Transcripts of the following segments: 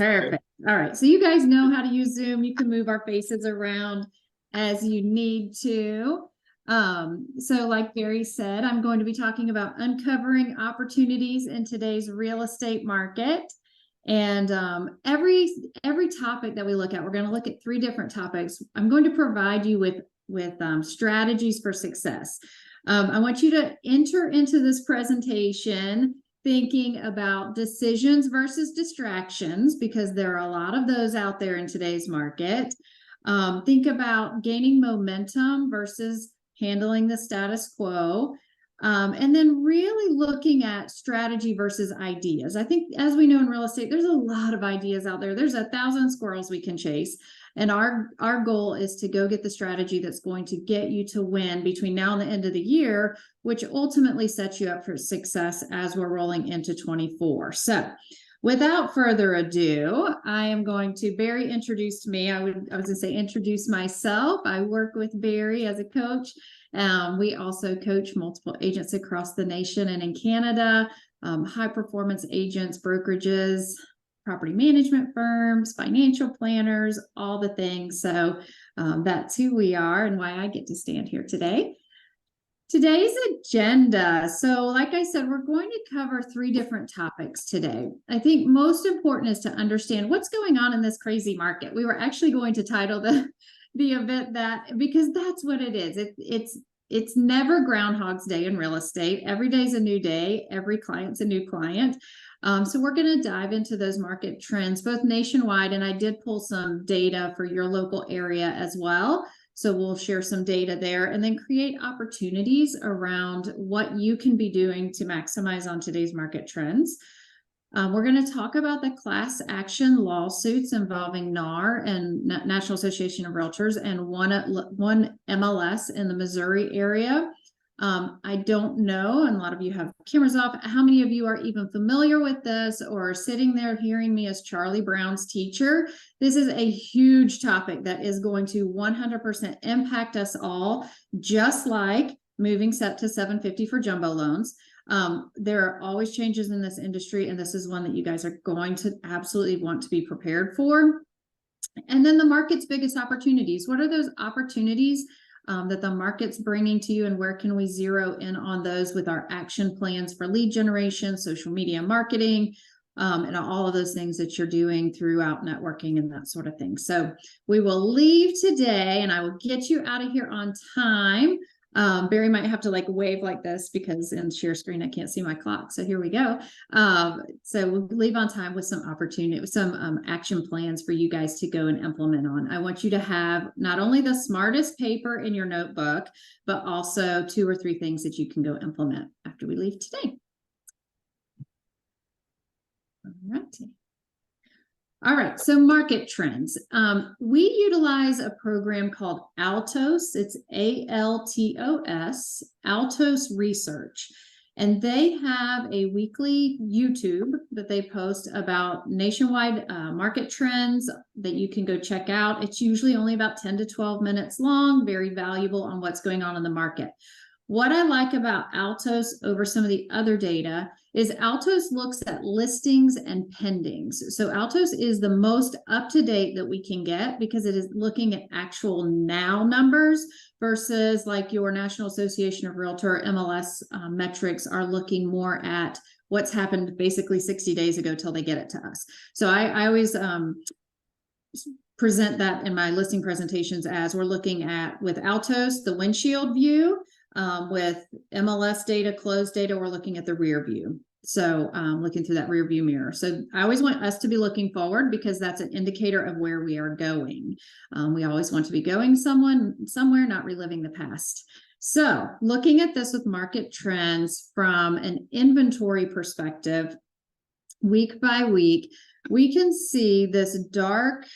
Perfect. All right. So you guys know how to use Zoom. You can move our faces around as you need to. So like Barry said, I'm going to be talking about uncovering opportunities in today's real estate market. And every topic that we look at, we're going to look at 3 different topics. I'm going to provide you with strategies for success. I want you to enter into this presentation thinking about decisions versus distractions, because there are a lot of those out there in today's market. Think about gaining momentum versus handling the status quo. And then really looking at strategy versus ideas. I think, as we know in real estate, there's a lot of ideas out there. There's 1,000 squirrels we can chase. And our goal is to go get the strategy that's going to get you to win between now and the end of the year, which ultimately sets you up for success as we're rolling into 24. So without further ado, I am going to, Barry introduced me. I was going to say introduce myself. I work with Barry as a coach. We also coach multiple agents across the nation and in Canada, high performance agents, brokerages, property management firms, financial planners, all the things. So that's who we are and why I get to stand here today. Today's agenda. So like I said, we're going to cover 3 different topics today. I think most important is to understand what's going on in this crazy market. We were actually going to title the event that, because that's what it is. It's never Groundhog's Day in real estate. Every day's a new day. Every client's a new client. So we're going to dive into those market trends, both nationwide, and I did pull some data for your local area as well. So we'll share some data there and then create opportunities around what you can be doing to maximize on today's market trends. We're going to talk about the class action lawsuits involving NAR and National Association of Realtors and one MLS in the Missouri area. I don't know, and a lot of you have cameras off, how many of you are even familiar with this or sitting there hearing me as Charlie Brown's teacher. This is a huge topic that is going to 100% impact us all, just like moving set to 750 for jumbo loans. There are always changes in this industry, and this is one that you guys are going to absolutely want to be prepared for. And then the market's biggest opportunities. What are those opportunities that the market's bringing to you, and where can we zero in on those with our action plans for lead generation, social media marketing, and all of those things that you're doing throughout networking and that sort of thing. So we will leave today, and I will get you out of here on time. Barry might have to wave like this because in share screen I can't see my clock. So here we go. So we'll leave on time with some opportunity, some action plans for you guys to go and implement on. I want you to have not only the smartest paper in your notebook, but also 2 or 3 things that you can go implement after we leave today. All righty. All right, so market trends. We utilize a program called Altos. It's ALTOS, Altos Research. And they have a weekly YouTube that they post about nationwide market trends that you can go check out. It's usually only about 10 to 12 minutes long, very valuable on what's going on in the market. What I like about Altos over some of the other data is Altos looks at listings and pendings. So Altos is the most up-to-date that we can get because it is looking at actual now numbers versus like your National Association of Realtor MLS metrics are looking more at what's happened basically 60 days ago till they get it to us. So I always present that in my listing presentations as we're looking at with Altos, the windshield view. With MLS data, closed data, we're looking at the rear view. So looking through that rear view mirror. So I always want us to be looking forward because that's an indicator of where we are going. We always want to be going somewhere, not reliving the past. So looking at this with market trends from an inventory perspective, week by week, we can see this dark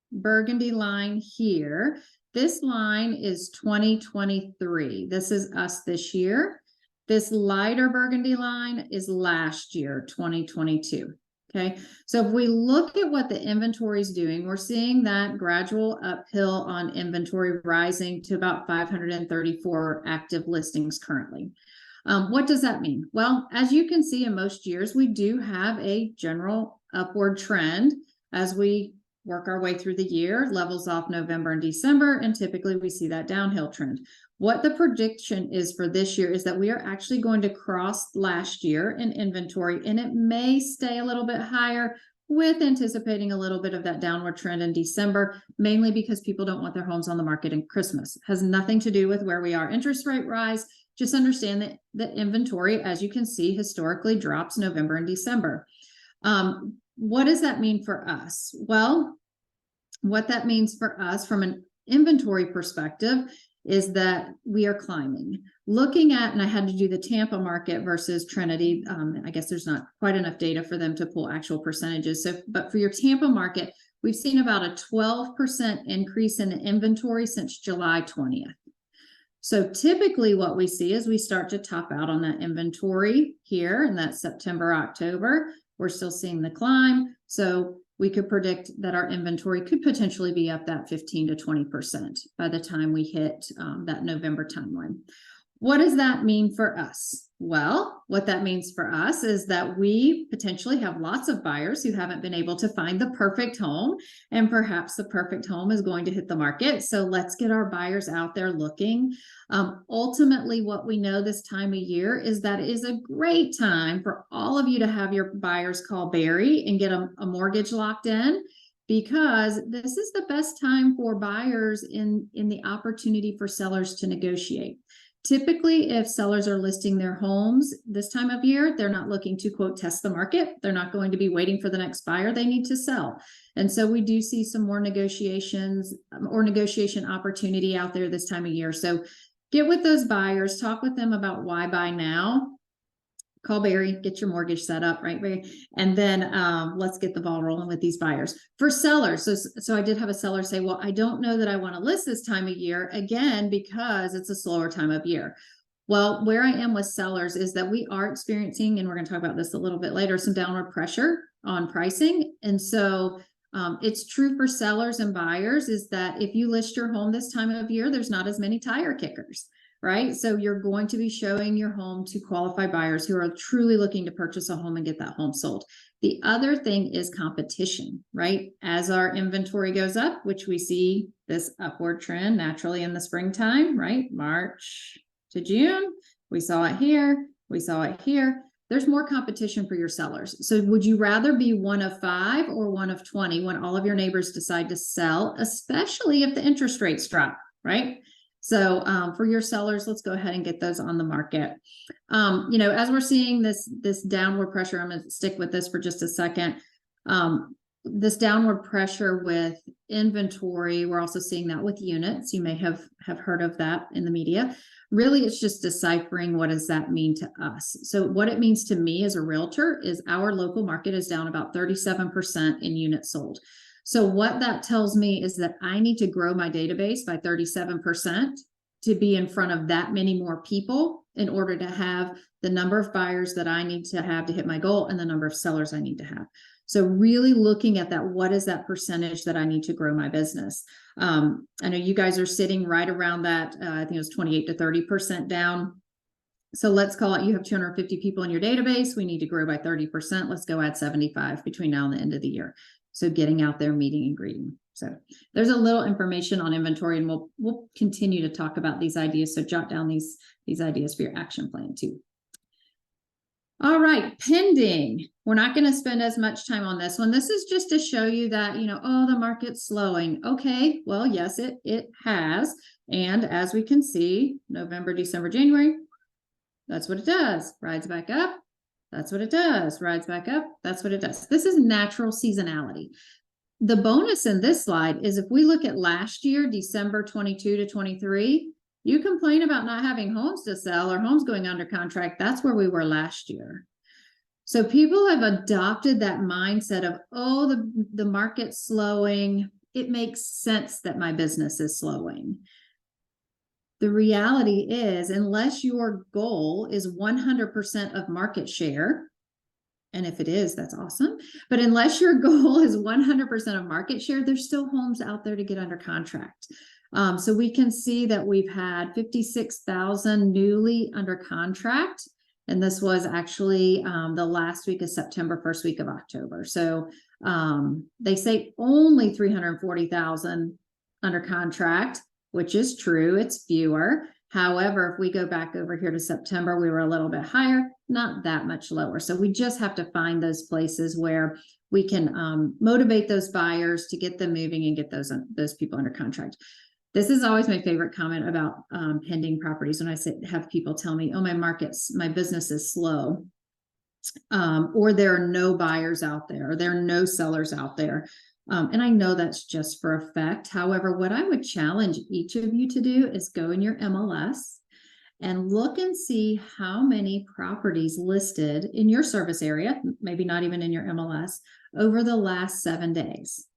burgundy line here. This line is 2023. This is us this year. This lighter burgundy line is last year, 2022. Okay, so if we look at what the inventory is doing, we're seeing that gradual uphill on inventory rising to about 534 active listings currently. What does that mean? Well, as you can see in most years, we do have a general upward trend. as we work our way through the year, levels off November and December, and typically we see that downhill trend. What the prediction is for this year is that we are actually going to cross last year in inventory, and it may stay a little bit higher, with anticipating a little bit of that downward trend in December, mainly because people don't want their homes on the market in Christmas. Has nothing to do with where we are interest rate rise. Just understand that the inventory, as you can see, historically drops November and December. What does that mean for us? Well, what that means for us from an inventory perspective is that we are climbing. Looking at, and I had to do the Tampa market versus Trinity. I guess there's not quite enough data for them to pull actual percentages. So, but for your Tampa market, we've seen about a 12% increase in the inventory since July 20th. So typically what we see is we start to top out on that inventory here, and that's September, October. We're still seeing the climb. So we could predict that our inventory could potentially be up that 15 to 20% by the time we hit that November timeline. What does that mean for us? Well, what that means for us is that we potentially have lots of buyers who haven't been able to find the perfect home, and perhaps the perfect home is going to hit the market. So let's get our buyers out there looking. Ultimately, what we know this time of year is that it is a great time for all of you to have your buyers call Barry and get a mortgage locked in, because this is the best time for buyers in the opportunity for sellers to negotiate. Typically, if sellers are listing their homes this time of year, they're not looking to, quote, test the market. They're not going to be waiting for the next buyer. They need to sell. And so we do see some more negotiations or negotiation opportunity out there this time of year. So get with those buyers, talk with them about why buy now. Call Barry, get your mortgage set up, right, Barry? And then let's get the ball rolling with these buyers. For sellers, so I did have a seller say, well, I don't know that I want to list this time of year, again, because it's a slower time of year. Well, where I am with sellers is that we are experiencing, and we're going to talk about this a little bit later, some downward pressure on pricing. And so it's true for sellers and buyers is that if you list your home this time of year, there's not as many tire kickers. Right? So you're going to be showing your home to qualified buyers who are truly looking to purchase a home and get that home sold. The other thing is competition, right? As our inventory goes up, which we see this upward trend naturally in the springtime, right? March to June, we saw it here, we saw it here. There's more competition for your sellers. So would you rather be one of 5 or one of 20 when all of your neighbors decide to sell, especially if the interest rates drop, right? So for your sellers, let's go ahead and get those on the market. As we're seeing this downward pressure, I'm going to stick with this for just a second. This downward pressure with inventory, we're also seeing that with units. You may have heard of that in the media. Really, it's just deciphering what does that mean to us. So what it means to me as a realtor is our local market is down about 37% in units sold. So what that tells me is that I need to grow my database by 37% to be in front of that many more people in order to have the number of buyers that I need to have to hit my goal and the number of sellers I need to have. So really looking at that, what is that percentage that I need to grow my business? I know you guys are sitting right around that. I think it was 28 to 30% down. So let's call it, you have 250 people in your database. We need to grow by 30%. Let's go add 75 between now and the end of the year. So getting out there, meeting and greeting. So there's a little information on inventory, and we'll continue to talk about these ideas. So jot down these ideas for your action plan too. All right, pending. We're not going to spend as much time on this one. This is just to show you that, oh, the market's slowing. Okay, well, yes, it has. And as we can see, November, December, January, that's what it does. Rides back up. That's what it does. Rides back up. That's what it does. This is natural seasonality. The bonus in this slide is if we look at last year, December 22 to 23, you complain about not having homes to sell or homes going under contract. That's where we were last year. So people have adopted that mindset of, oh, the market's slowing. It makes sense that my business is slowing. The reality is, unless your goal is 100% of market share, and if it is, that's awesome. But unless your goal is 100% of market share, there's still homes out there to get under contract. So we can see that we've had 56,000 newly under contract. And this was actually the last week of September, first week of October. So They say only 340,000 under contract, which is true. It's fewer. However, if we go back over here to September, we were a little bit higher, not that much lower. So we just have to find those places where we can motivate those buyers to get them moving and get those people under contract. This is always my favorite comment about pending properties. When I have people tell me, oh, my business is slow, or there are no buyers out there, or there are no sellers out there. And I know that's just for effect. However, what I would challenge each of you to do is go in your MLS and look and see how many properties listed in your service area, maybe not even in your MLS, over the last 7 days.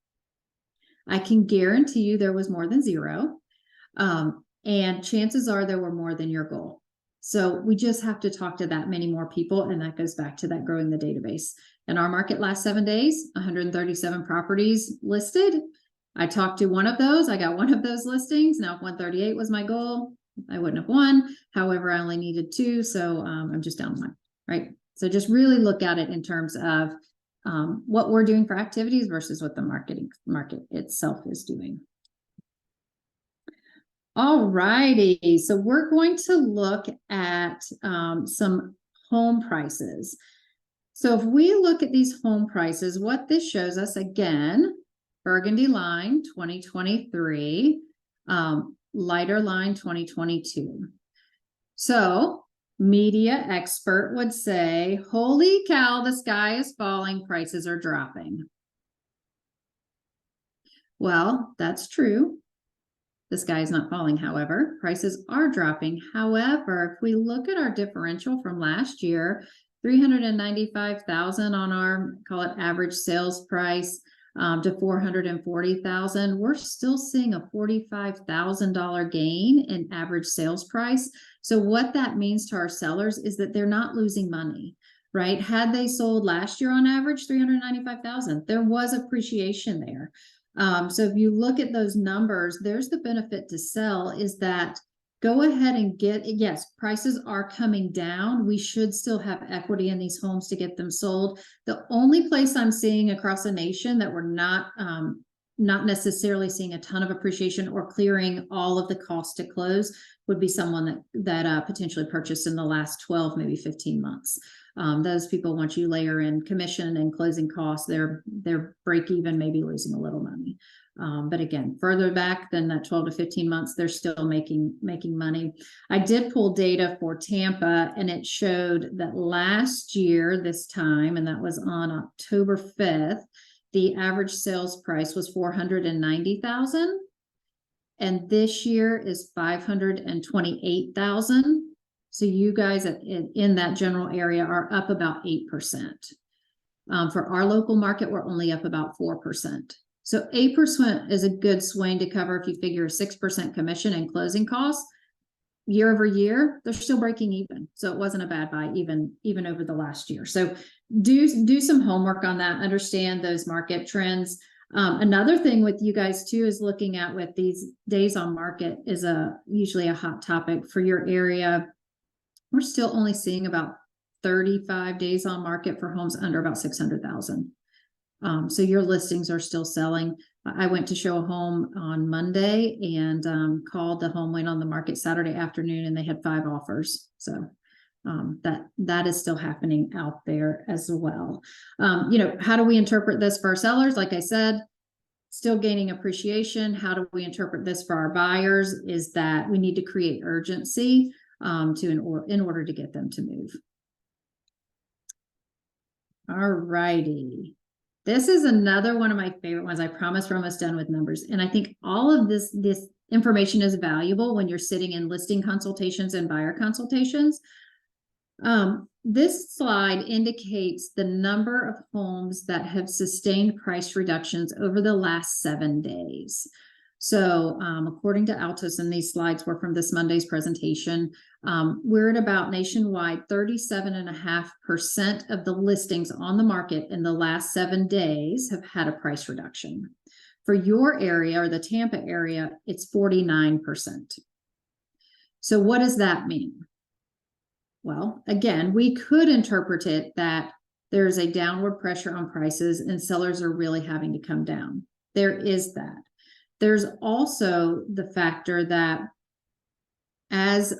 I can guarantee you there was more than zero. And chances are there were more than your goal. So we just have to talk to that many more people. And that goes back to that growing the database. In our market last 7 days, 137 properties listed. I talked to one of those. I got one of those listings. Now, if 138 was my goal, I wouldn't have won. However, I only needed 2. So I'm just down 1, right? So just really look at it in terms of what we're doing for activities versus what the market itself is doing. All righty, so we're going to look at some home prices. So if we look at these home prices, what this shows us, again, burgundy line 2023, lighter line 2022. So media expert would say, holy cow, the sky is falling, prices are dropping. Well, that's true. The sky is not falling, however, prices are dropping. However, if we look at our differential from last year, 395,000 on our, call it average sales price, to 440,000, we're still seeing a $45,000 gain in average sales price. So what that means to our sellers is that they're not losing money, right? Had they sold last year on average 395,000, there was appreciation there. So if you look at those numbers, there's the benefit to sell is that go ahead and yes, prices are coming down. We should still have equity in these homes to get them sold. The only place I'm seeing across the nation that we're not necessarily seeing a ton of appreciation or clearing all of the cost to close would be someone that potentially purchased in the last 12, maybe 15 months. Those people, once you layer in commission and closing costs, they're break even, maybe losing a little money. But again, further back than that 12 to 15 months, they're still making money. I did pull data for Tampa, and it showed that last year, this time, and that was on October 5th, the average sales price was $490,000. And this year is $528,000. So you guys in that general area are up about 8%. For our local market, we're only up about 4%. So 8% is a good swing to cover if you figure a 6% commission and closing costs. Year over year, they're still breaking even. So it wasn't a bad buy even over the last year. So do some homework on that, understand those market trends. Another thing with you guys too is looking at with these days on market is usually a hot topic for your area. We're still only seeing about 35 days on market for homes under about 600,000. So your listings are still selling. I went to show a home on Monday and called. The home went on the market Saturday afternoon and they had 5 offers. So that is still happening out there as well. How do we interpret this for our sellers? Like I said, still gaining appreciation. How do we interpret this for our buyers? Is that we need to create urgency in order to get them to move. All righty. This is another one of my favorite ones. I promise we're almost done with numbers. And I think all of this information is valuable when you're sitting in listing consultations and buyer consultations. This slide indicates the number of homes that have sustained price reductions over the last 7 days. So according to Altos, and these slides were from this Monday's presentation, we're at about nationwide 37.5% of the listings on the market in the last 7 days have had a price reduction. For your area or the Tampa area, it's 49%. So what does that mean? Well, again, we could interpret it that there's a downward pressure on prices and sellers are really having to come down. There is that. There's also the factor that as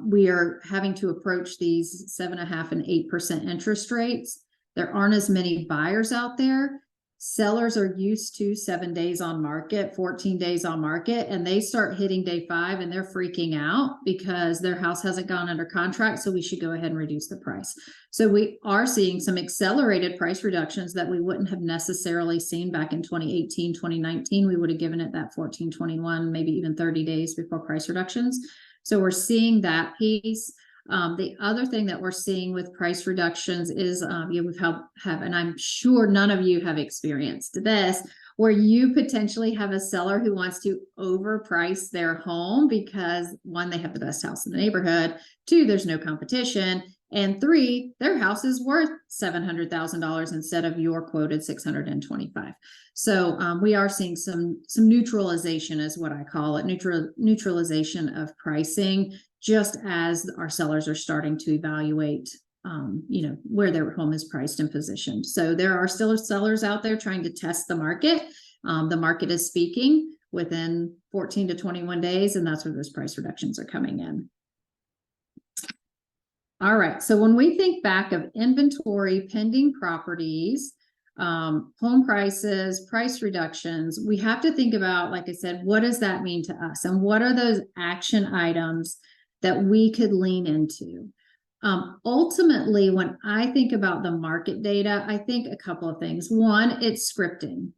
we are having to approach these 7.5% and 8% interest rates, there aren't as many buyers out there. Sellers are used to 7 days on market, 14 days on market, and they start hitting day 5 and they're freaking out because their house hasn't gone under contract. So we should go ahead and reduce the price. So we are seeing some accelerated price reductions that we wouldn't have necessarily seen back in 2018, 2019. We would have given it that 14, 21, maybe even 30 days before price reductions. So we're seeing that piece. The other thing that we're seeing with price reductions is we've have, and I'm sure none of you have experienced this, where you potentially have a seller who wants to overprice their home because 1, they have the best house in the neighborhood, 2, there's no competition, and 3, their house is worth $700,000 instead of your quoted $625,000. So we are seeing some neutralization, is what I call it, neutralization of pricing, just as our sellers are starting to evaluate, where their home is priced and positioned. So there are still sellers out there trying to test the market. The market is speaking within 14 to 21 days, and that's where those price reductions are coming in. All right. So when we think back of inventory, pending properties, home prices, price reductions, we have to think about, like I said, what does that mean to us? And what are those action items that we could lean into? Ultimately, when I think about the market data, I think a couple of things. 1, it's scripting.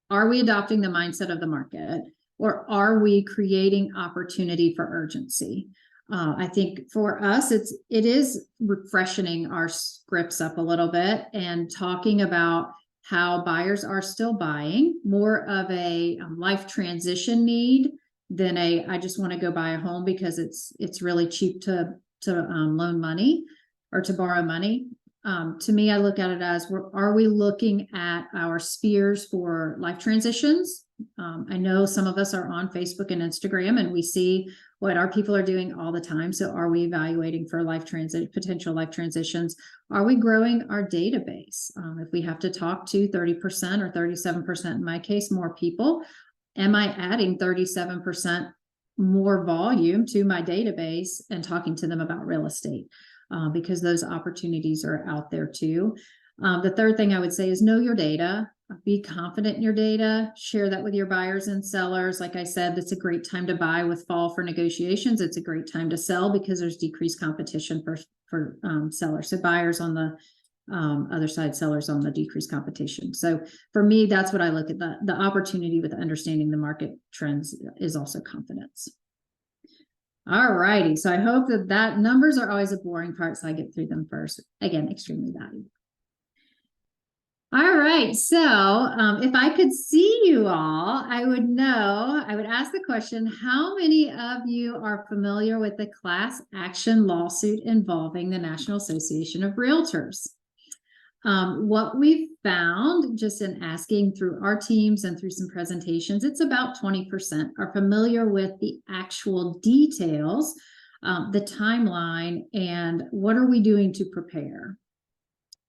Are we adopting the mindset of the market, or are we creating opportunity for urgency? I think for us, it is refreshing our scripts up a little bit and talking about how buyers are still buying, more of a life transition need than I just want to go buy a home because it's really cheap to loan money or to borrow money. To me, I look at it as, are we looking at our spheres for life transitions? I know some of us are on Facebook and Instagram and we see what our people are doing all the time. So are we evaluating for potential life transitions? Are we growing our database? If we have to talk to 30% or 37%, in my case, more people, am I adding 37% more volume to my database and talking to them about real estate? Because those opportunities are out there too. The third thing I would say is know your data. Be confident in your data. Share that with your buyers and sellers. Like I said, it's a great time to buy with fall for negotiations. It's a great time to sell because there's decreased competition for sellers. So buyers on the other side, sellers on the decreased competition. So for me, that's what I look at. The opportunity with understanding the market trends is also confidence. All righty. So I hope that numbers are always a boring part, so I get through them first. Again, extremely valuable. All right. So if I could see you all, I would ask the question, how many of you are familiar with the class action lawsuit involving the National Association of Realtors? What we've found just in asking through our teams and through some presentations, it's about 20% are familiar with the actual details, the timeline, and what are we doing to prepare.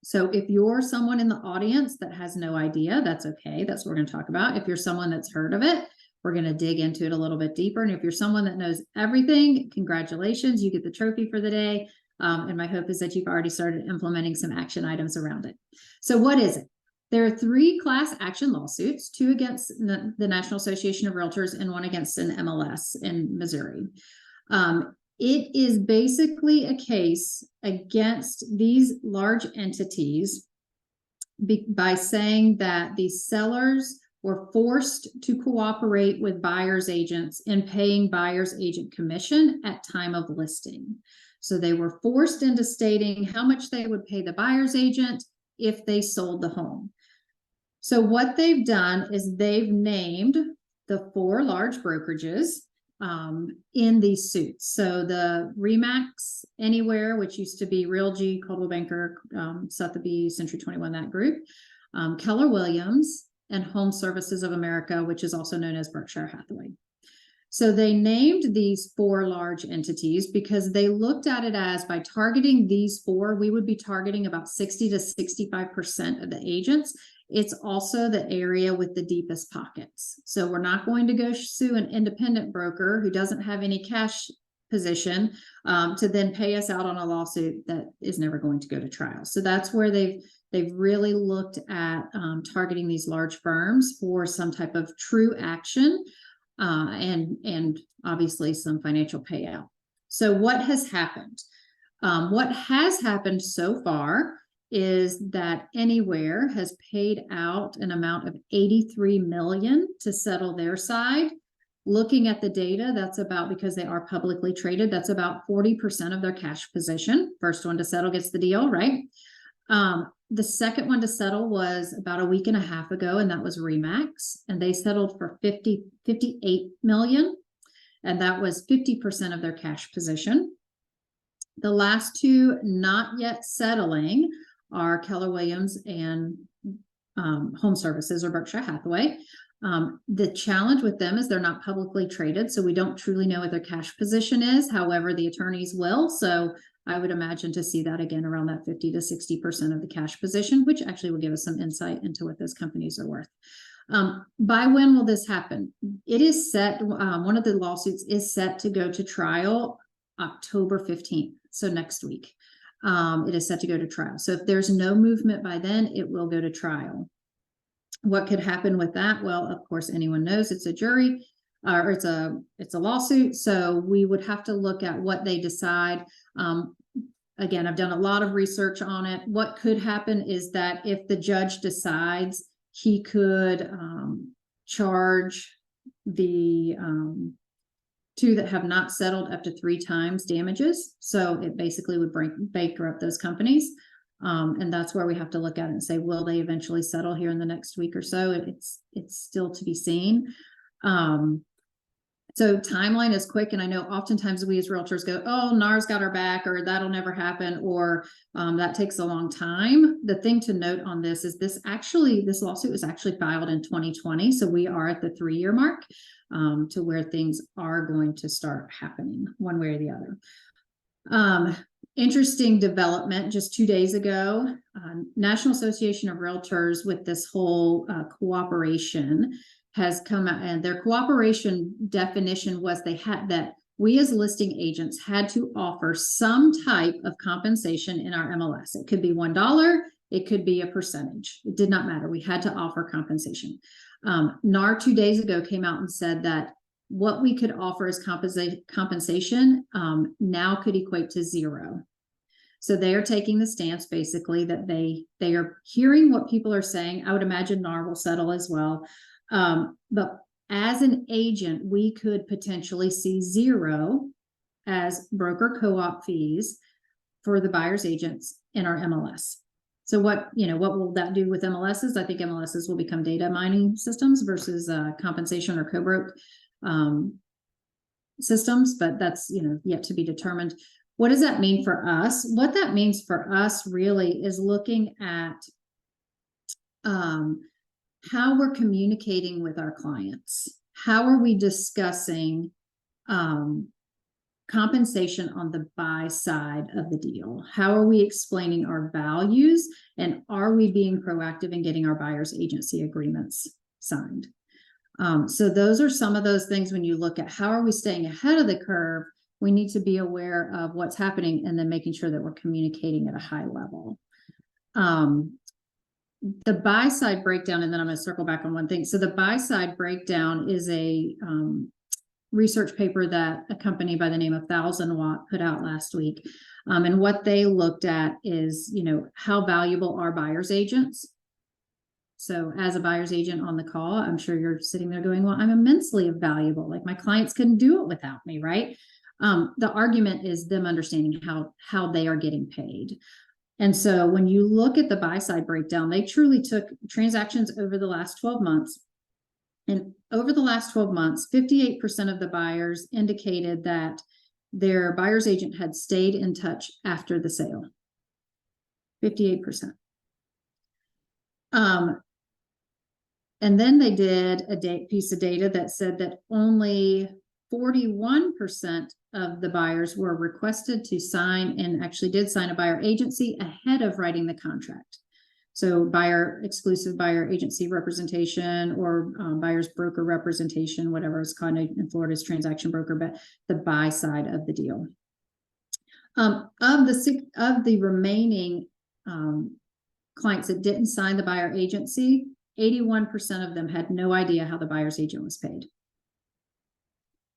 So if you're someone in the audience that has no idea, that's okay. That's what we're going to talk about. If you're someone that's heard of it, we're going to dig into it a little bit deeper. And if you're someone that knows everything, congratulations, you get the trophy for the day. And my hope is that you've already started implementing some action items around it. So what is it? There are 3 class action lawsuits, 2 against the National Association of Realtors and 1 against an MLS in Missouri. It is basically a case against these large entities by saying that the sellers were forced to cooperate with buyer's agents in paying buyer's agent commission at time of listing. So they were forced into stating how much they would pay the buyer's agent if they sold the home. So what they've done is they've named the 4 large brokerages in these suits. So the Remax Anywhere, which used to be Realgy, Coldwell Banker, Sotheby's, Century 21, that group, Keller Williams, and Home Services of America, which is also known as Berkshire Hathaway. So they named these 4 large entities because they looked at it as, by targeting these 4, we would be targeting about 60 to 65% of the agents. It's also the area with the deepest pockets. So we're not going to go sue an independent broker who doesn't have any cash position to then pay us out on a lawsuit that is never going to go to trial. So that's where they've really looked at targeting these large firms for some type of true action. And obviously some financial payout. So what has happened? What has happened so far is that Anywhere has paid out an amount of $83 million to settle their side. Looking at the data, that's about, because they are publicly traded, that's about 40% of their cash position. First one to settle gets the deal, right? The second one to settle was about a week and a half ago, and that was Remax, and they settled for $58 million, and that was 50% of their cash position. The last 2 not yet settling are Keller Williams and Home Services, or Berkshire Hathaway. The challenge with them is they're not publicly traded, so we don't truly know what their cash position is. However, the attorneys will, so I would imagine to see that again around that 50 to 60% of the cash position, which actually will give us some insight into what those companies are worth. By when will this happen? It is set, one of the lawsuits is set to go to trial October 15th, so next week. It is set to go to trial. So if there's no movement by then, it will go to trial. What could happen with that? Well, of course, anyone knows it's a jury, or it's a lawsuit. So we would have to look at what they decide. Again, I've done a lot of research on it. What could happen is that if the judge decides, he could charge the 2 that have not settled up to 3 times damages. So it basically would bankrupt those companies. And that's where we have to look at it and say, will they eventually settle here in the next week or so? It's still to be seen. So timeline is quick. And I know oftentimes we as realtors go, oh, NAR's got our back, or that'll never happen, or that takes a long time. The thing to note on this is this lawsuit was actually filed in 2020. So we are at the 3-year mark to where things are going to start happening one way or the other. Interesting development just 2 days ago, National Association of Realtors, with this whole cooperation, has come out, and their cooperation definition was that we as listing agents had to offer some type of compensation in our MLS. It could be $1, it could be a percentage. It did not matter. We had to offer compensation. NAR 2 days ago came out and said that what we could offer as compensation now could equate to 0. So they are taking the stance basically that they are hearing what people are saying. I would imagine NAR will settle as well. But as an agent, we could potentially see 0 as broker co-op fees for the buyer's agents in our MLS. So what will that do with MLSs? I think MLSs will become data mining systems versus compensation or co-broke systems, but that's yet to be determined. What does that mean for us? What that means for us really is looking at how we're communicating with our clients. How are we discussing compensation on the buy side of the deal? How are we explaining our values? And are we being proactive in getting our buyer's agency agreements signed? So those are some of those things. When you look at how are we staying ahead of the curve, we need to be aware of what's happening and then making sure that we're communicating at a high level. The buy side breakdown, and then I'm going to circle back on one thing. So the buy side breakdown is a research paper that a company by the name of 1000 Watt put out last week. And what they looked at is, how valuable are buyer's agents? So as a buyer's agent on the call, I'm sure you're sitting there going, well, I'm immensely valuable. Like my clients couldn't do it without me, right? The argument is them understanding how they are getting paid. And so when you look at the buy side breakdown, they truly took transactions over the last 12 months. And over the last 12 months, 58% of the buyers indicated that their buyer's agent had stayed in touch after the sale. 58%. And then they did a piece of data that said that only 41% of the buyers were requested to sign and actually did sign a buyer agency ahead of writing the contract. So exclusive buyer agency representation, or buyer's broker representation, whatever it's called in Florida is transaction broker, but the buy side of the deal. Of the remaining clients that didn't sign the buyer agency, 81% of them had no idea how the buyer's agent was paid.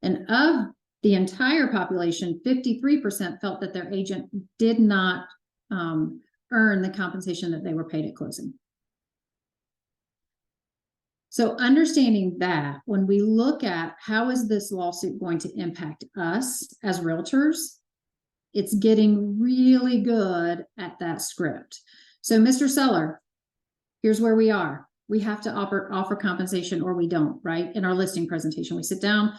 And of the entire population, 53% felt that their agent did not earn the compensation that they were paid at closing. So understanding that, when we look at how is this lawsuit going to impact us as realtors, it's getting really good at that script. So Mr. Seller, here's where we are. We have to offer compensation or we don't, right? In our listing presentation, we sit down,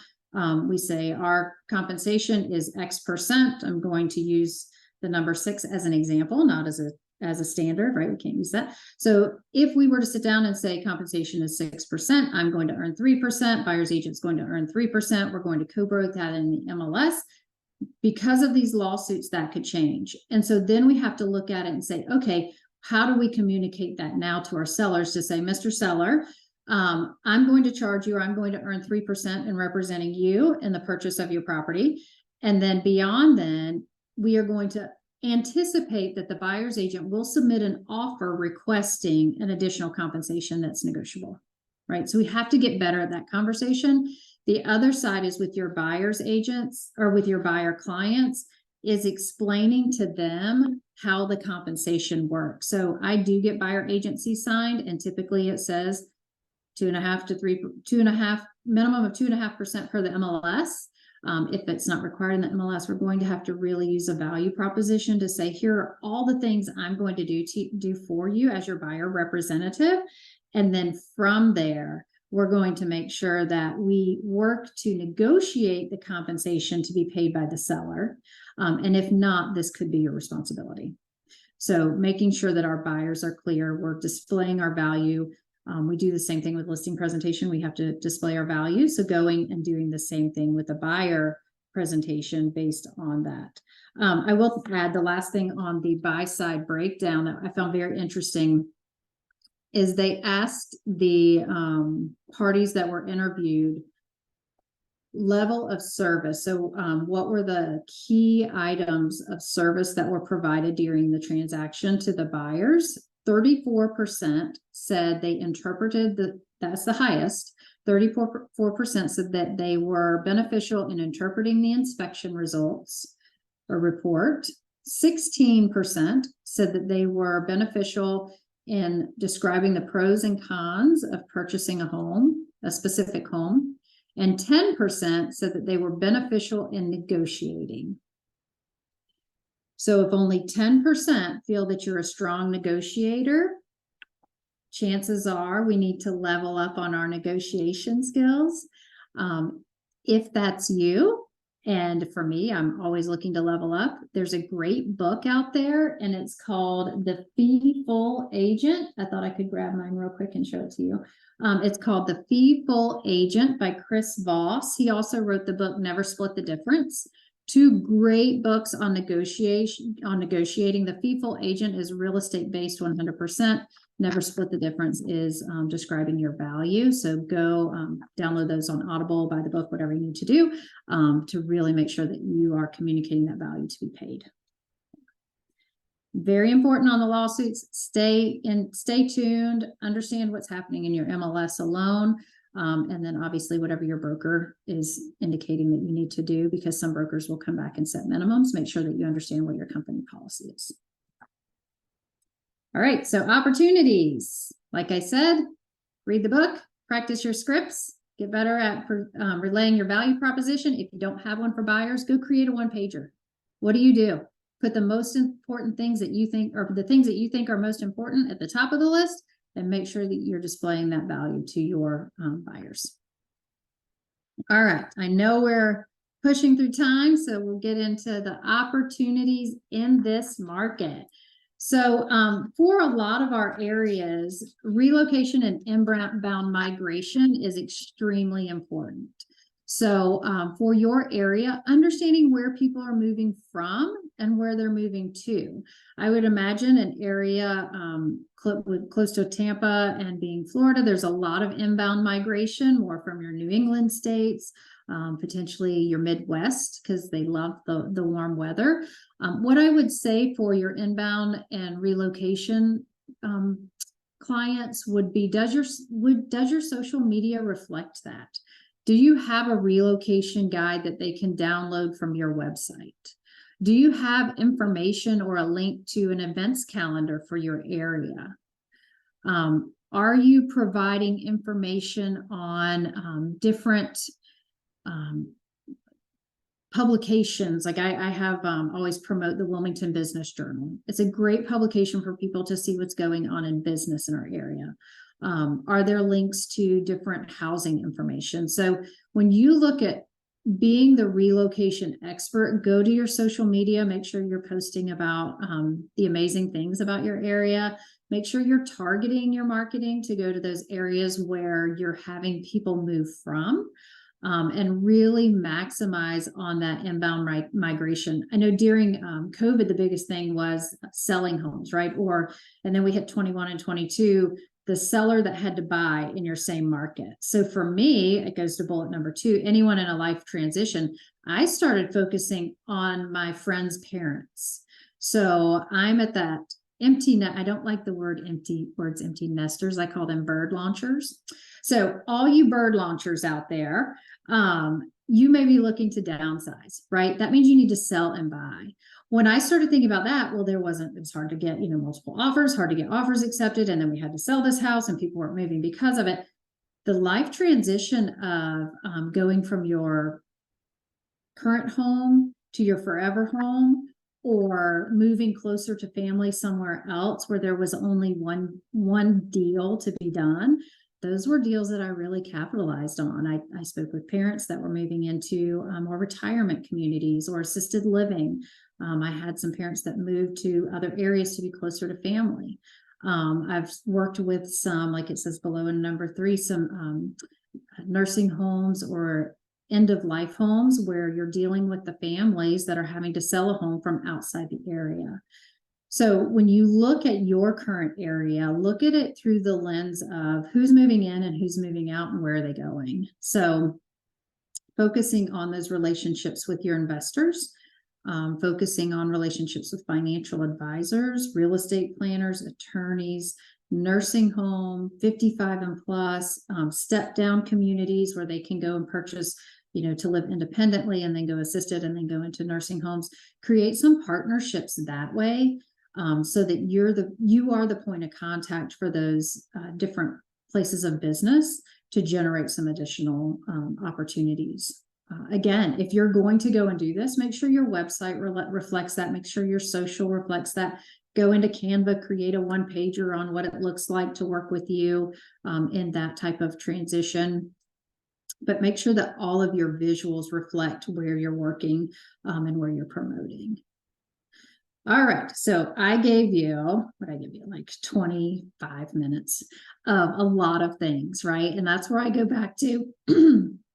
we say our compensation is X%. I'm going to use the number 6 as an example, not as a standard, right? We can't use that. So if we were to sit down and say compensation is 6%, I'm going to earn 3%, buyer's agent's going to earn 3%. We're going to co-broke that in the MLS. Because of these lawsuits, that could change. And so then we have to look at it and say, okay, how do we communicate that now to our sellers to say, Mr. Seller, I'm going to charge you, or I'm going to earn 3% in representing you in the purchase of your property. And then beyond then, we are going to anticipate that the buyer's agent will submit an offer requesting an additional compensation that's negotiable, right? So we have to get better at that conversation. The other side is with your buyer's agents or with your buyer clients is explaining to them how the compensation works. So I do get buyer agency signed, and typically it says 2.5 to 2.5, minimum of 2.5% per the MLS. If it's not required in the MLS, we're going to have to really use a value proposition to say, here are all the things I'm going to do for you as your buyer representative. And then from there, we're going to make sure that we work to negotiate the compensation to be paid by the seller. And if not, this could be your responsibility. So making sure that our buyers are clear, we're displaying our value. We do the same thing with listing presentation. We have to display our value. So going and doing the same thing with a buyer presentation based on that. I will add the last thing on the buy side breakdown that I found very interesting is they asked the parties that were interviewed level of service. So what were the key items of service that were provided during the transaction to the buyers? 34% said they interpreted that's the highest. 34% said that they were beneficial in interpreting the inspection results or report. 16% said that they were beneficial in describing the pros and cons of purchasing a specific home. And 10% said that they were beneficial in negotiating. So if only 10% feel that you're a strong negotiator, chances are we need to level up on our negotiation skills. If that's you, and for me, I'm always looking to level up. There's a great book out there, and it's called The Fee-Full Agent. I thought I could grab mine real quick and show it to you. It's called The Fee-Full Agent by Chris Voss. He also wrote the book Never Split the Difference. Two great books on negotiating. The Fee-Full Agent is real estate based 100%. Never Split the Difference is describing your value. So go download those on Audible, buy the book, whatever you need to do to really make sure that you are communicating that value to be paid. Very important on the lawsuits. Stay tuned, understand what's happening in your MLS alone. And then obviously whatever your broker is indicating that you need to do, because some brokers will come back and set minimums. Make sure that you understand what your company policy is. All right, so opportunities. Like I said, read the book, practice your scripts, get better at relaying your value proposition. If you don't have one for buyers, go create a one-pager. What do? Put the most important things that you think, or the things that you think are most important at the top of the list, and make sure that you're displaying that value to your buyers. All right, I know we're pushing through time, so we'll get into the opportunities in this market. So for a lot of our areas, relocation and inbound migration is extremely important. So for your area, understanding where people are moving from and where they're moving to. I would imagine an area close to Tampa and being Florida, there's a lot of inbound migration, more from your New England states, potentially your Midwest, because they love the warm weather. What I would say for your inbound and relocation clients would be, does your social media reflect that? Do you have a relocation guide that they can download from your website? Do you have information or a link to an events calendar for your area? Are you providing information on different publications? Like I have always promote the Wilmington Business Journal. It's a great publication for people to see what's going on in business in our area. Are there links to different housing information? So when you look at being the relocation expert, go to your social media, make sure you're posting about the amazing things about your area. Make sure you're targeting your marketing to go to those areas where you're having people move from. And really maximize on that inbound migration. I know during COVID, the biggest thing was selling homes, right? And then we hit 21 and 22, the seller that had to buy in your same market. So for me, it goes to bullet number 2, anyone in a life transition, I started focusing on my friends' parents. So I'm at that empty net. I don't like the words empty nesters. I call them bird launchers. So all you bird launchers out there, you may be looking to downsize, right? That means you need to sell and buy. When I started thinking about that, well, it was hard to get, multiple offers, hard to get offers accepted. And then we had to sell this house and people weren't moving because of it. The life transition of going from your current home to your forever home, or moving closer to family somewhere else where there was only one deal to be done. Those were deals that I really capitalized on. I spoke with parents that were moving into more retirement communities or assisted living. I had some parents that moved to other areas to be closer to family. I've worked with some, like it says below in number 3, some nursing homes or end of life homes where you're dealing with the families that are having to sell a home from outside the area. So when you look at your current area, look at it through the lens of who's moving in and who's moving out and where are they going. So focusing on those relationships with your investors, focusing on relationships with financial advisors, real estate planners, attorneys, nursing home, 55 and plus, step down communities where they can go and purchase, to live independently and then go assisted and then go into nursing homes. Create some partnerships that way, so that you are the point of contact for those different places of business to generate some additional opportunities. Again, if you're going to go and do this, make sure your website reflects that. Make sure your social reflects that. Go into Canva, create a one-pager on what it looks like to work with you in that type of transition. But make sure that all of your visuals reflect where you're working and where you're promoting. All right, so I gave you, like 25 minutes of a lot of things, right? And that's where I go back to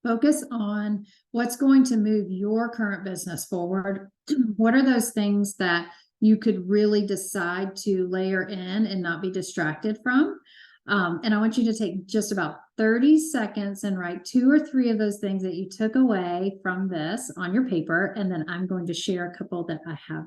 focus on what's going to move your current business forward. What are those things that you could really decide to layer in and not be distracted from? And I want you to take just about 30 seconds and write 2 or 3 of those things that you took away from this on your paper. And then I'm going to share a couple that I have.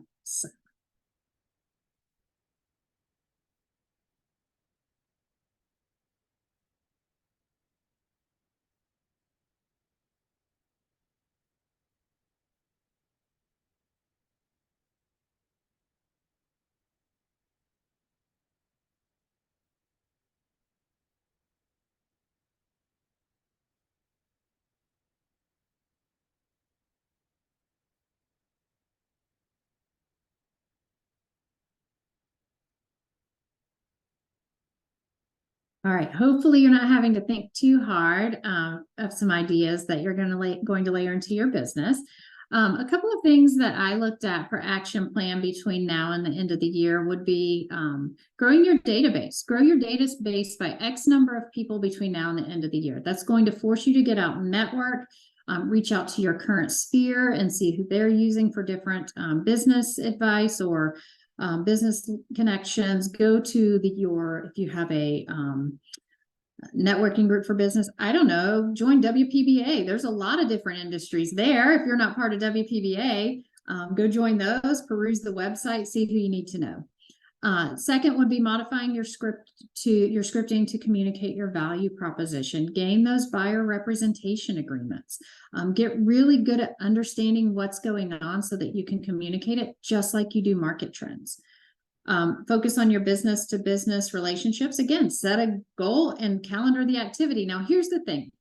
All right. Hopefully you're not having to think too hard of some ideas that you're going to layer into your business. A couple of things that I looked at for action plan between now and the end of the year would be growing your database. Grow your database by X number of people between now and the end of the year. That's going to force you to get out and network. reach out to your current sphere and see who they're using for different business advice or business connections. Go to if you have a networking group for business, I don't know, join WPBA. There's a lot of different industries there. If you're not part of WPBA, go join those, peruse the website, see who you need to know. Second would be modifying your scripting to communicate your value proposition. Gain those buyer representation agreements. Get really good at understanding what's going on so that you can communicate it just like you do market trends. Focus on your business to business relationships. Again, set a goal and calendar the activity. Now, here's the thing.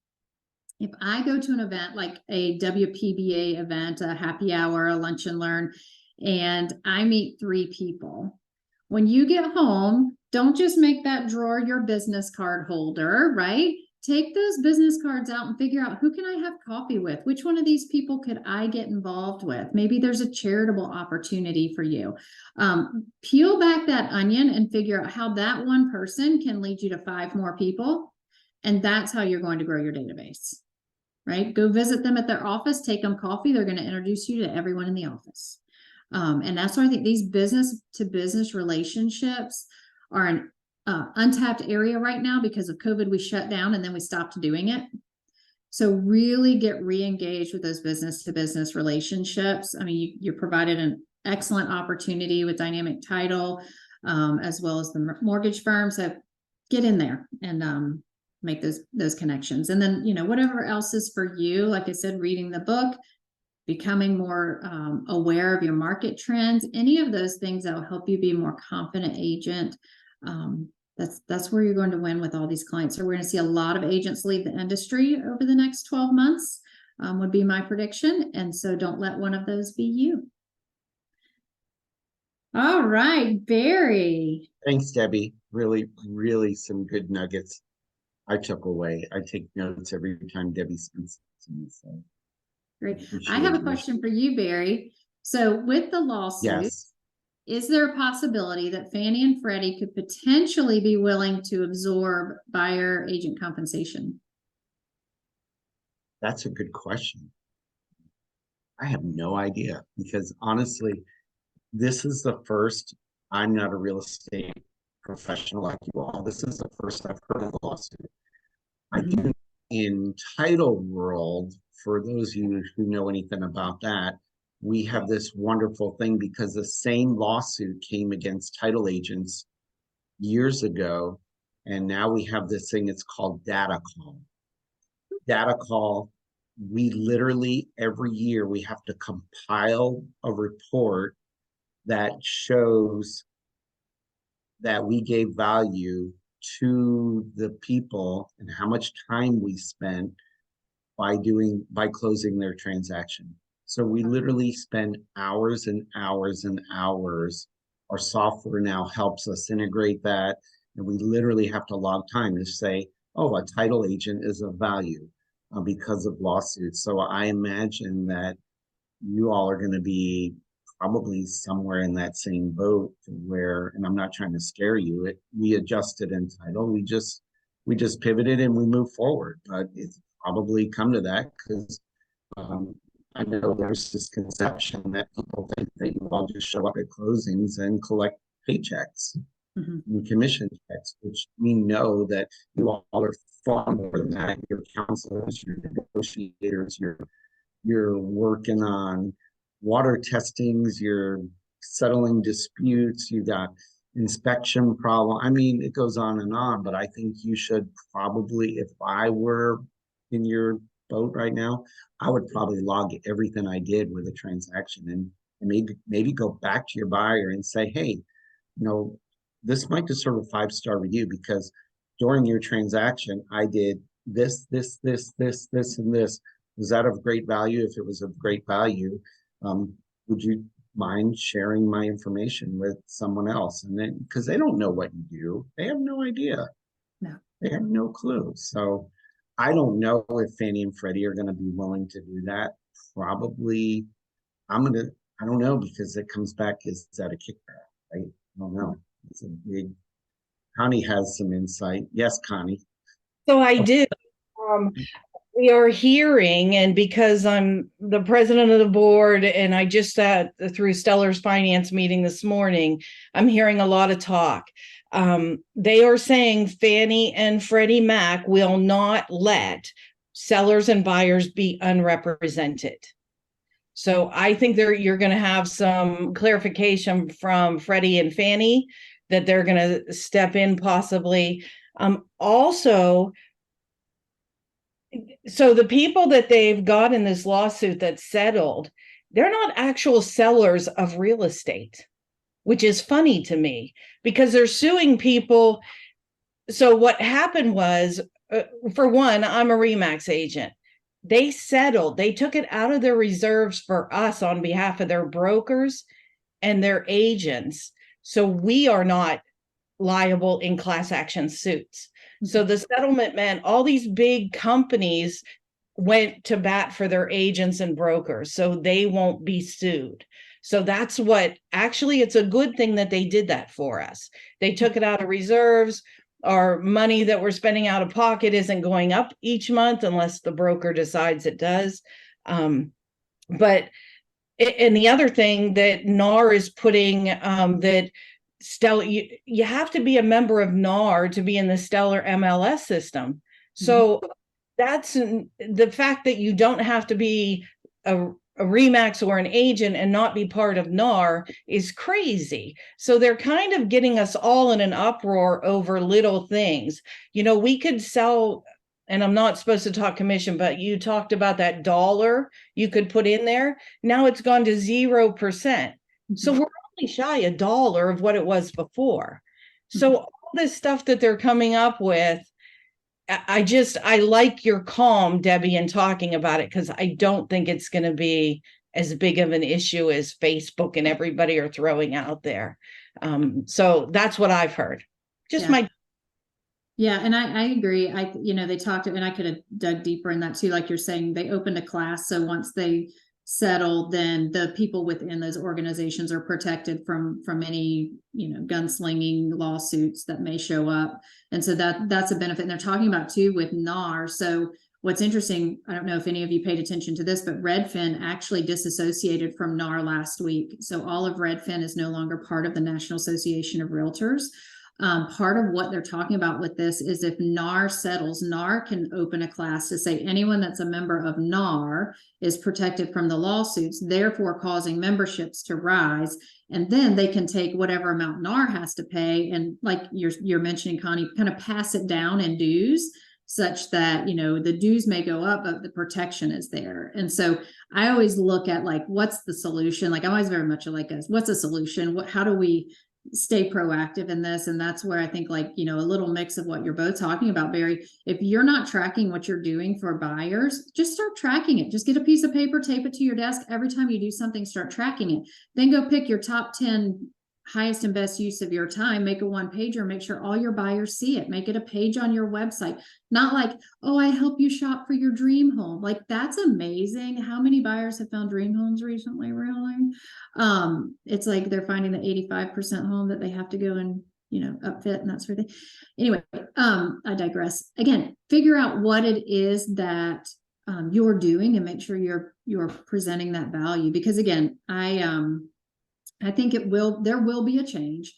If I go to an event like a WPBA event, a happy hour, a lunch and learn, and I meet 3 people, when you get home, don't just make that drawer your business card holder, right? Take those business cards out and figure out, who can I have coffee with? Which one of these people could I get involved with? Maybe there's a charitable opportunity for you. Peel back that onion and figure out how that one person can lead you to 5 more people. And that's how you're going to grow your database, right? Go visit them at their office, take them coffee. They're going to introduce you to everyone in the office. And that's why I think these business to business relationships are an untapped area right now. Because of COVID, we shut down and then we stopped doing it. So really get re-engaged with those business to business relationships. I mean, you're provided an excellent opportunity with dynamic title, as well as the mortgage firm. So get in there and make those connections. And then, whatever else is for you, like I said, reading the book, becoming more aware of your market trends, any of those things that will help you be a more confident agent. That's where you're going to win with all these clients. So we're going to see a lot of agents leave the industry over the next 12 months, would be my prediction. And so don't let one of those be you. All right, Barry. Thanks, Debbie. Really, really some good nuggets I took away. I take notes every time Debbie speaks to me. So. Great. I have a question for you, Barry. So with the lawsuit, yes. Is there a possibility that Fannie and Freddie could potentially be willing to absorb buyer agent compensation? That's a good question. I have no idea, because honestly, this is the first, I'm not a real estate professional like you all. This is the first I've heard of a lawsuit. I do in title world, for those of you who know anything about that, we have this wonderful thing, because the same lawsuit came against title agents years ago. And now we have this thing, it's called data call. Data call, we literally every year we have to compile a report that shows that we gave value to the people and how much time we spent by closing their transaction. So we literally spend hours and hours and hours. Our software now helps us integrate that. And we literally have to log time to say, oh, a title agent is of value because of lawsuits. So I imagine that you all are going to be probably somewhere in that same boat where, and I'm not trying to scare you, we adjusted in title. We just pivoted and we moved forward, but it's probably come to that because I know there's this conception that people think that you all just show up at closings and collect paychecks and commission checks, which we know that you all are far more than that. You're counselors, you're negotiators, you're working on water testings, you're settling disputes, you got inspection problem. I mean, it goes on, but I think you should probably, if I were in your boat right now, I would probably log everything I did with a transaction and maybe go back to your buyer and say, hey, this might deserve a 5-star review because during your transaction, I did this, and this. Was that of great value? If it was of great value, would you mind sharing my information with someone else? And then, because they don't know what you do, they have no idea. No, they have no clue. So I don't know if Fannie and Freddie are going to be willing to do that. Probably, I don't know, because it comes back, is that a kickback, right? I don't know. It's a big, Connie has some insight. Yes, Connie. So I do. we are hearing, and because I'm the president of the board and I just sat through Stellar's finance meeting this morning, I'm hearing a lot of talk. They are saying Fannie and Freddie Mac will not let sellers and buyers be unrepresented. So I think you're going to have some clarification from Freddie and Fannie that they're going to step in possibly. Also, so the people that they've got in this lawsuit that settled, they're not actual sellers of real estate, which is funny to me because they're suing people. So what happened was, for one, I'm a Remax agent. They settled, they took it out of their reserves for us on behalf of their brokers and their agents. So we are not liable in class action suits. So the settlement meant all these big companies went to bat for their agents and brokers, so they won't be sued. So that's what, actually, it's a good thing that they did that for us. They took it out of reserves. Our money that we're spending out of pocket isn't going up each month unless the broker decides it does. But and the other thing that NAR is putting, that Stellar, you have to be a member of NAR to be in the Stellar MLS system. So that's the fact that you don't have to be a Remax or an agent and not be part of NAR is crazy. So they're kind of getting us all in an uproar over little things. You know, we could sell, and I'm not supposed to talk commission, but you talked about that dollar you could put in there. Now it's gone to 0%. So we're only shy $1 of what it was before. So all this stuff that they're coming up with, I like your calm, Debbie, in talking about it, because I don't think it's going to be as big of an issue as Facebook and everybody are throwing out there. So that's what I've heard. Just my. Yeah, and I agree. They talked, and I could have dug deeper in that too. Like you're saying, they opened a class. So once they settle, then the people within those organizations are protected from any, gunslinging lawsuits that may show up. And so that's a benefit. And they're talking about too with NAR. So what's interesting, I don't know if any of you paid attention to this, but Redfin actually disassociated from NAR last week. So all of Redfin is no longer part of the National Association of Realtors. Part of what they're talking about with this is if NAR settles, NAR can open a class to say anyone that's a member of NAR is protected from the lawsuits, therefore causing memberships to rise. And then they can take whatever amount NAR has to pay and, like you're mentioning, Connie, kind of pass it down in dues, such that, the dues may go up, but the protection is there. And so I always look at, like, what's the solution? Like, I'm always very much like us. What's a solution? How do we stay proactive in this? And that's where I think, like, a little mix of what you're both talking about, Barry. If you're not tracking what you're doing for buyers, just start tracking it. Just get a piece of paper, tape it to your desk. Every time you do something, start tracking it. Then go pick your top 10 highest and best use of your time, make a one pager, make sure all your buyers see it, make it a page on your website. Not like, oh, I help you shop for your dream home. Like, that's amazing. How many buyers have found dream homes recently? Really? It's like they're finding the 85% home that they have to go and, upfit and that sort of thing. Anyway, I digress. Again, figure out what it is that you're doing and make sure you're presenting that value. Because again, I think there will be a change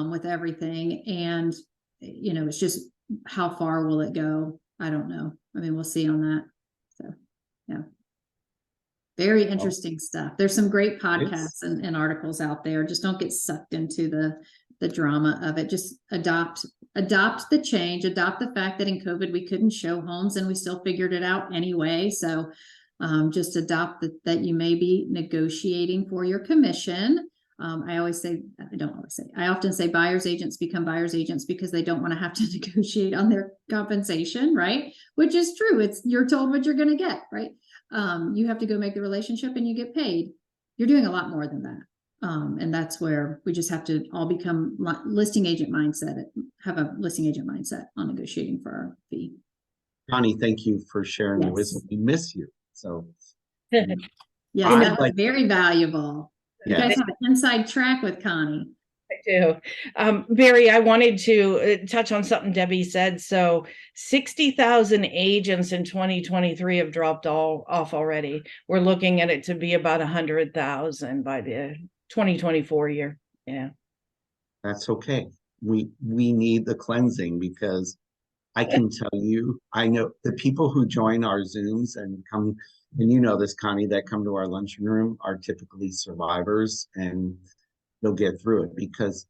with everything. And, it's just, how far will it go? I don't know. I mean, we'll see on that. So, yeah. Very interesting stuff. There's some great podcasts and articles out there. Just don't get sucked into the drama of it. Just adopt the change, adopt the fact that in COVID we couldn't show homes and we still figured it out anyway. So just adopt that you may be negotiating for your commission. I often say buyer's agents become buyer's agents because they don't want to have to negotiate on their compensation, right? Which is true. You're told what you're going to get, right? You have to go make the relationship and you get paid. You're doing a lot more than that. And that's where we just have to all become listing agent mindset, have a listing agent mindset on negotiating for our fee. Connie, thank you for sharing your wisdom. We miss you. So yes, that was very valuable. You guys have an inside track with Connie. I do. Barry, I wanted to touch on something Debbie said. So 60,000 agents in 2023 have dropped all off already. We're looking at it to be about 100,000 by the 2024 year. Yeah. That's okay. We need the cleansing because I can tell you, I know the people who join our Zooms and come, and you know this, Connie, that come to our luncheon room are typically survivors, and they'll get through it because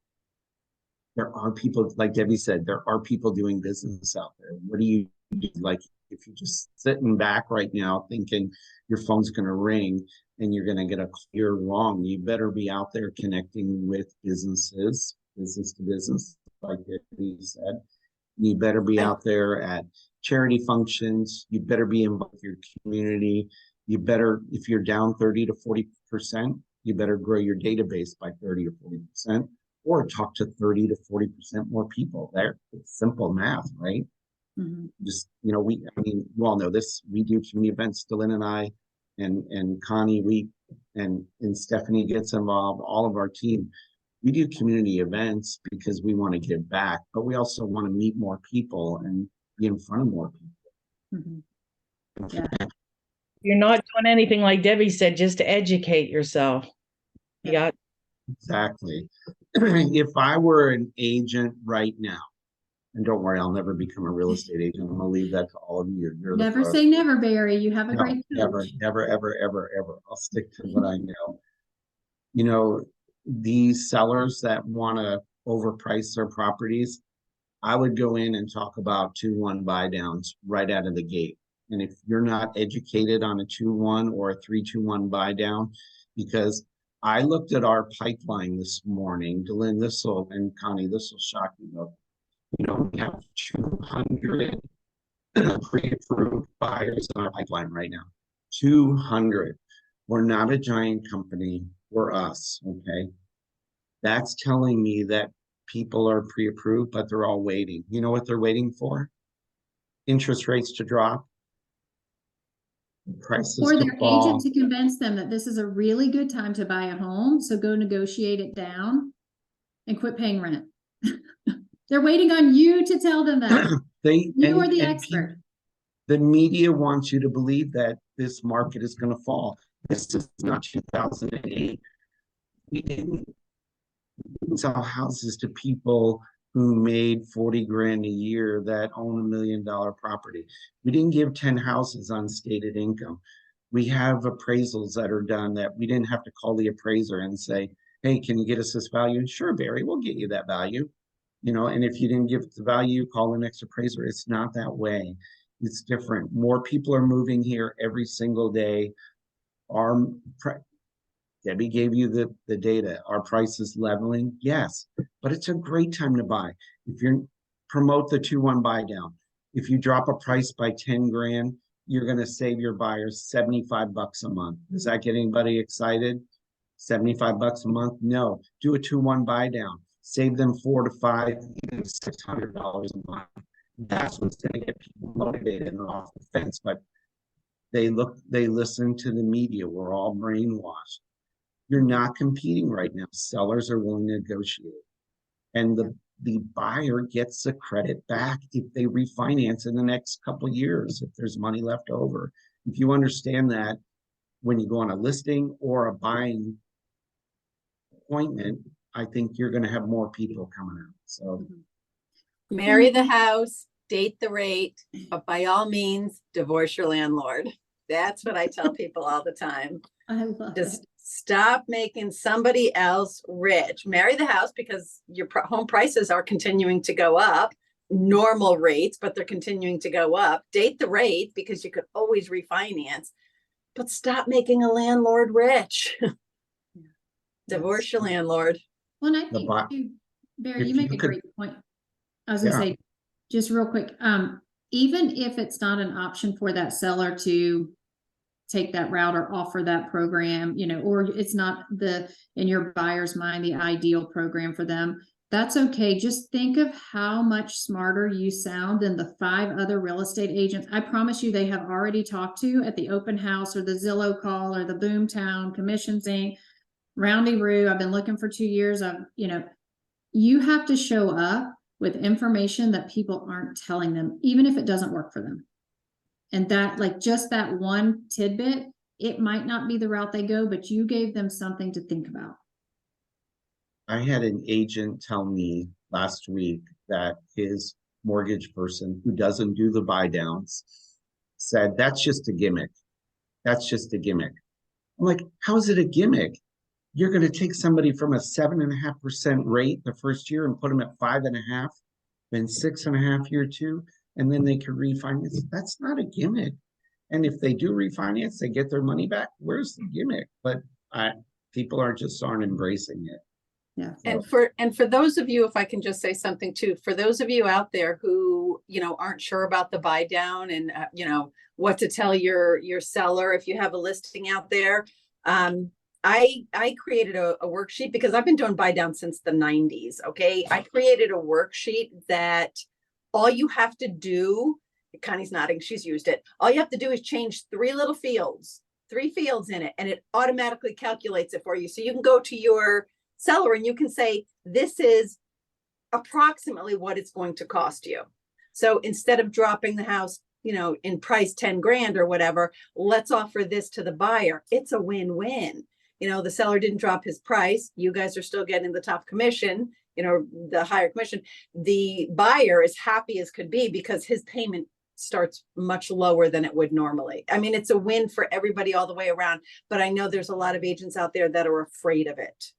there are people, like Debbie said, there are people doing business out there. What do you do? Like, if you're just sitting back right now thinking your phone's going to ring and you're going to get a clear wrong, you better be out there connecting with businesses, business to business, like Debbie said. You better be out there at charity functions. You better be involved with your community. You better, if you're down 30 to 40%, you better grow your database by 30 or 40%, or talk to 30 to 40% more people. There, it's simple math, right? Mhm. Just, I mean, you all know this. We do community events, Dylan and I, and Connie, and Stephanie gets involved, all of our team. We do community events because we want to give back, but we also want to meet more people and be in front of more people. Mhm. Yeah. You're not doing anything like Debbie said, just to educate yourself. Yeah. Exactly. If I were an agent right now, and don't worry, I'll never become a real estate agent. I'm gonna leave that to all of you. You're the Never pros. say never, Barry. You have a No, great never, coach. never, ever, ever, ever. I'll stick to what I know. You know, these sellers that want to overprice their properties, I would go in and talk about 2-1 buy downs right out of the gate. And if you're not educated on a 2-1 or a 3-2-1 buy down, because I looked at our pipeline this morning, Dylan, and Connie, this will shock you though. We have 200 pre-approved buyers in our pipeline right now. 200. We're not a giant company. We're us, okay? That's telling me that people are pre-approved, but they're all waiting. You know what they're waiting for? Interest rates to drop, prices Or to their fall. agent to convince them that this is a really good time to buy a home. So go negotiate it down and quit paying rent. They're waiting on you to tell them that. You are the expert. The media wants you to believe that this market is going to fall. This is not 2008. We didn't sell houses to people who made 40 grand a year that own $1 million property. We didn't give 10 houses on stated income. We have appraisals that are done that we didn't have to call the appraiser and say, hey, can you get us this value? And sure, Barry, we'll get you that value. And if you didn't give the value, call the next appraiser. It's not that way. It's different. More people are moving here every single day. Debbie gave you the data. Our price is leveling, yes, but it's a great time to buy. If you promote the 2-1 buy down, if you drop a price by 10 grand, you're going to save your buyers $75 a month. Does that get anybody excited? $75 a month? No. Do a 2-1 buy down. Save them $400 to $500, even $600 a month. That's what's going to get people motivated and off the fence. But they listen to the media. We're all brainwashed. You're not competing right now. Sellers are willing to negotiate. And the buyer gets the credit back if they refinance in the next couple of years, if there's money left over. If you understand that when you go on a listing or a buying appointment, I think you're going to have more people coming out. So marry the house, date the rate, but by all means, divorce your landlord. That's what I tell people all the time. I love Just it. stop making somebody else rich. Marry the house because your home prices are continuing to go up, normal rates, but they're continuing to go up. Date the rate because you could always refinance, but stop making a landlord rich. Divorce your landlord. Well, and I think too, Barry, you make a great point. I was gonna say, just real quick, even if it's not an option for that seller to take that route or offer that program, or it's not in your buyer's mind, the ideal program for them, that's okay. Just think of how much smarter you sound than the 5 other real estate agents. I promise you they have already talked to at the open house or the Zillow call or the Boomtown Commissions Inc. Roundy Roo. I've been looking for 2 years. You have to show up with information that people aren't telling them, even if it doesn't work for them. And that, like, just that one tidbit, it might not be the route they go, but you gave them something to think about. I had an agent tell me last week that his mortgage person who doesn't do the buy downs said, that's just a gimmick. That's just a gimmick. I'm like, how is it a gimmick? You're going to take somebody from a 7.5% rate the first year and put them at 5.5%, then 6.5% year two, and then they can refinance. That's not a gimmick. And if they do refinance, they get their money back. Where's the gimmick? But people aren't embracing it. Yeah. And for those of you, if I can just say something too, for those of you out there who, aren't sure about the buy down and, what to tell your seller, if you have a listing out there, I created a worksheet because I've been doing buy down since the 90s. Okay. I created a worksheet that all you have to do, Connie's nodding, she's used it. All you have to do is change three fields in it, and it automatically calculates it for you. So you can go to your seller and you can say, this is approximately what it's going to cost you. So instead of dropping the house, in price 10 grand or whatever, let's offer this to the buyer. It's a win-win. The seller didn't drop his price. You guys are still getting the top commission, the higher commission. The buyer is happy as could be because his payment starts much lower than it would normally. I mean, it's a win for everybody all the way around, but I know there's a lot of agents out there that are afraid of it.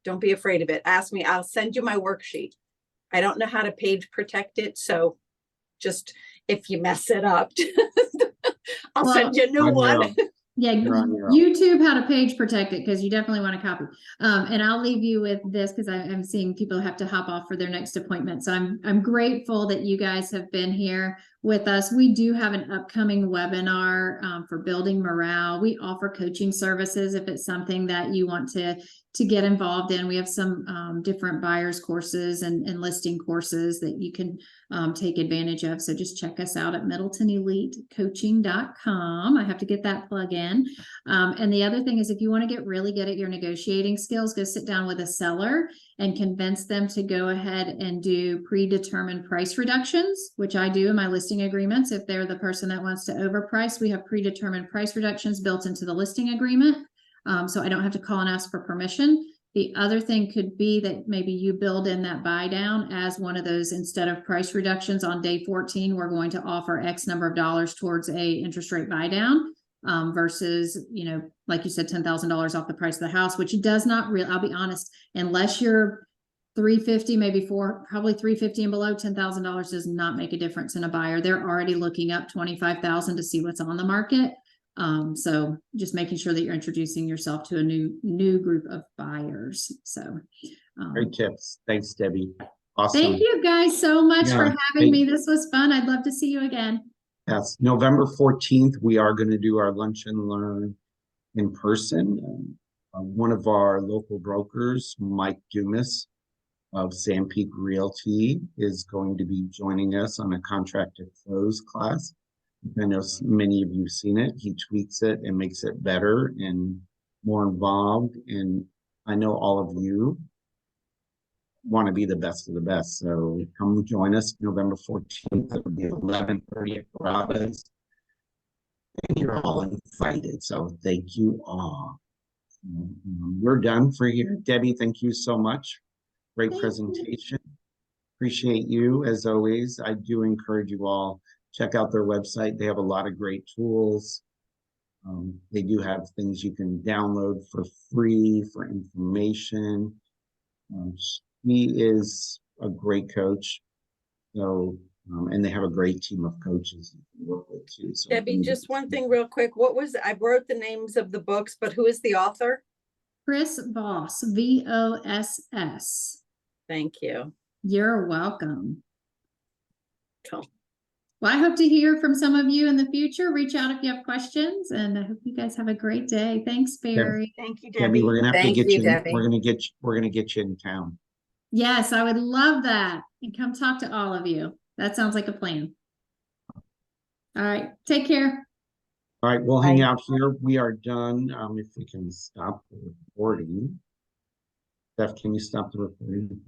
Don't be afraid of it. Ask me, I'll send you my worksheet. I don't know how to page protect it. So just if you mess it up, I'll send you a new one. Yeah, YouTube how to page protect it, because you definitely want to copy. And I'll leave you with this because I'm seeing people have to hop off for their next appointment. So I'm grateful that you guys have been here with us. We do have an upcoming webinar for building morale. We offer coaching services if it's something that you want to get involved in. We have some different buyers courses and listing courses that you can take advantage of. So just check us out at middletonelitecoaching.com. I have to get that plug in. And the other thing is, if you want to get really good at your negotiating skills, go sit down with a seller and convince them to go ahead and do predetermined price reductions, which I do in my listing agreements. If they're the person that wants to overprice, we have predetermined price reductions built into the listing agreement. So I don't have to call and ask for permission. The other thing could be that maybe you build in that buy down as one of those, instead of price reductions on day 14, we're going to offer X number of dollars towards a interest rate buy down versus, like you said, $10,000 off the price of the house, which does not really, I'll be honest, unless you're 350, maybe probably 350 and below, $10,000 does not make a difference in a buyer. They're already looking up 25,000 to see what's on the market. So just making sure that you're introducing yourself to a new group of buyers. So great tips. Thanks, Debbie. Awesome. Thank you guys so much for having me. This was fun. I'd love to see you again. Yes, November 14th, we are going to do our lunch and learn in person. One of our local brokers, Mike Dumas of Sand Peak Realty, is going to be joining us on a contract to close class. I know many of you have seen it. He tweaks it and makes it better and more involved. And I know all of you want to be the best of the best. So come join us November 14th. It'll be 11:30 at Carrabba's. And you're all invited. So thank you all. We're done for here. Debbie, thank you so much. Great presentation. Appreciate you as always. I do encourage you all, check out their website. They have a lot of great tools. They do have things you can download for free for information. He is a great coach. So, and they have a great team of coaches you can work with too. So Debbie, just one thing real quick. I wrote the names of the books, but who is the author? Chris Voss, VOSS. Thank you. You're welcome. Cool. Well, I hope to hear from some of you in the future. Reach out if you have questions, and I hope you guys have a great day. Thanks, Barry. Thank you, Debbie. Debbie, we're gonna have to get you. Debbie. We're gonna get you in town. Yes, I would love that. And come talk to all of you. That sounds like a plan. All right. Take care. All right, we'll hang out here. We are done. If we can stop the recording. Steph, can you stop the recording?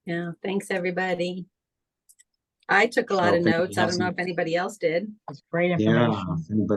Yeah, thanks, everybody. I took a lot So of if anybody notes. I has don't know any- if anybody else did. It's great Yeah, information. if anybody